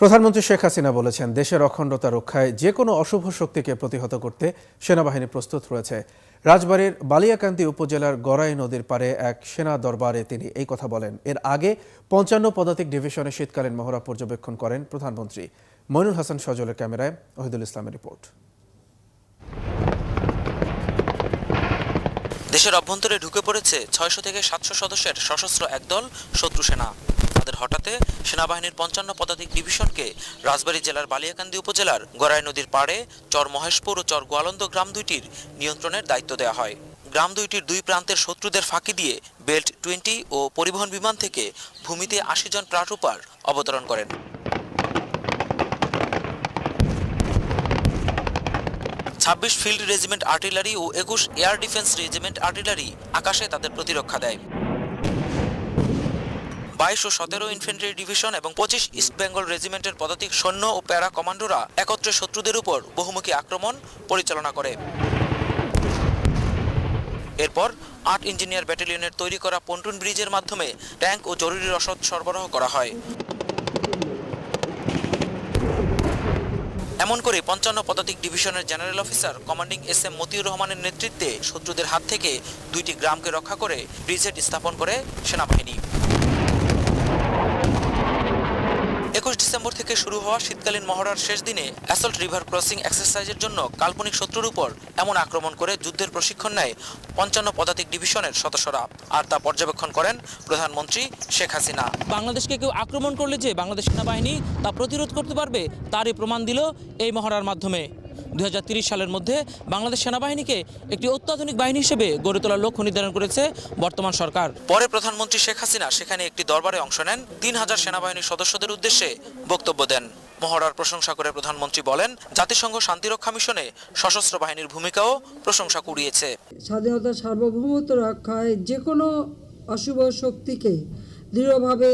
প্রধানমন্ত্রী শেখ হাসিনা বলেছেন, দেশের অখণ্ডতা রক্ষায় যে কোনো অশুভ শক্তিকে প্রতিহত করতে সেনাবাহিনী প্রস্তুত রয়েছে। রাজবাড়ীর বালিয়াকান্দি উপজেলার গড়াই নদীর পাড়ে এক সেনা দরবারে তিনি এই কথা বলেন। এর আগে ৫৫ পদাতিক ডিভিশনে শীতকালীন মহড়া পর্যবেক্ষণ করেন প্রধানমন্ত্রী। মইনুল হাসান সজলের ক্যামেরায় ওহিদুল ইসলামের রিপোর্ট। দেশের অভ্যন্তরে ঢুকে পড়েছে ৬০০ থেকে ৭০০ সদস্যের সশস্ত্র একদল শত্রু সেনা। তাদের হঠাতে সেনাবাহিনীর ৫৫ পদাতিক ডিভিশনকে রাজবাড়ী জেলার বালিয়াকান্দি উপজেলার গড়াই নদীর পাড়ে চর মহেশপুর ও চর গোয়ালন্দ গ্রাম দুইটির নিয়ন্ত্রণের দায়িত্ব দেওয়া হয়। গ্রাম দুইটির দুই প্রান্তের শত্রুদের ফাঁকি দিয়ে বেল্ট 20 ও পরিবহন বিমান থেকে ভূমিতে ৮০ জন প্যারাট্রুপার অবতরণ করেন। ২৬ ফিল্ড রেজিমেন্ট আর্টিলারি ও ২১ এয়ার ডিফেন্স রেজিমেন্ট আর্টিলারি আকাশে তাদের প্রতিরক্ষা দেয়। ২২ ও ১৭ ইনফ্যান্ট্রি ডিভিশন এবং ২৫ ইস্ট বেঙ্গল রেজিমেন্টের পদাতিক সৈন্য ও প্যারা কমান্ডোরা একত্রে শত্রুদের উপর বহুমুখী আক্রমণ পরিচালনা করে। এরপর ৮ ইঞ্জিনিয়ার ব্যাটালিয়নের তৈরি করা পন্টুন ব্রিজের মাধ্যমে ট্যাঙ্ক ও জরুরি রসদ সরবরাহ করা হয়। এমন করে ৫৫ পদাতিক ডিভিশনের জেনারেল অফিসার কমান্ডিং এস.এম. মতিউর রহমানের নেতৃত্বে শত্রুদের হাত থেকে দুইটি গ্রামকে রক্ষা করে ব্রিজহেড স্থাপন করে সেনাবাহিনী। ২১ ডিসেম্বর থেকে শুরু হওয়া শীতকালীন মহড়ার শেষ দিনে অ্যাসল্ট রিভার ক্রসিং এক্সারসাইজের জন্য কাল্পনিক শত্রুর উপর এমন আক্রমণ করে যুদ্ধের প্রশিক্ষণ নেয় ৫৫ পদাতিক ডিভিশনের সদস্যরা। আর তা পর্যবেক্ষণ করেন প্রধানমন্ত্রী শেখ হাসিনা। বাংলাদেশকে কেউ আক্রমণ করলে যে বাংলাদেশ সেনাবাহিনী তা প্রতিরোধ করতে পারবে, তারই প্রমাণ দিল এই মহড়ার মাধ্যমে। ২০৩০ সালের মধ্যে বাংলাদেশ সেনাবাহিনীকে একটি অত্যাধুনিক বাহিনী হিসেবে গড়ে তোলার লক্ষ্য নির্ধারণ করেছে বর্তমান সরকার। পরে প্রধানমন্ত্রী শেখ হাসিনা সেখানে একটি দরবারে অংশ নেন। ৩,০০০ সেনাবাহিনীর সদস্যদের উদ্দেশ্যে বক্তব্য দেন। মহড়ার প্রশংসা করে প্রধানমন্ত্রী বলেন, জাতিসংঘ শান্তিরক্ষা মিশনে সশস্ত্র বাহিনীর ভূমিকাও প্রশংসা কুড়িয়েছে। স্বাধীনতা সার্বভৌমত্ব রক্ষায় যে কোনো অশুভ শক্তিকে দৃঢ়ভাবে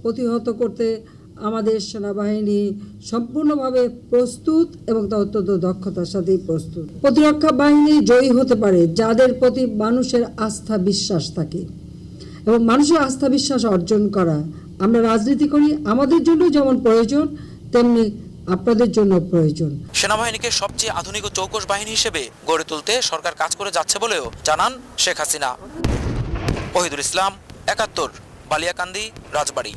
প্রতিহত করতে আমাদের সেনাবাহিনী সম্পূর্ণভাবে প্রস্তুত এবং তা অত্যন্ত দক্ষতার সাথেই প্রস্তুত। প্রতিরক্ষা বাহিনী জয়ী হতে পারে যাদের প্রতি মানুষের আস্থা বিশ্বাস থাকে, এবং মানুষের আস্থা বিশ্বাস অর্জন করা আমরা রাজনীতি করি, আমাদের জন্য যেমন প্রয়োজন তেমনি আপনাদের জন্য প্রয়োজন। সেনাবাহিনীকে সবচেয়ে আধুনিক ও চৌকস বাহিনী হিসেবে গড়ে তুলতে সরকার কাজ করে যাচ্ছে বলেও জানান শেখ হাসিনা। ওহিদুল ইসলাম, ৭১, বালিয়াকান্দি, রাজবাড়ী।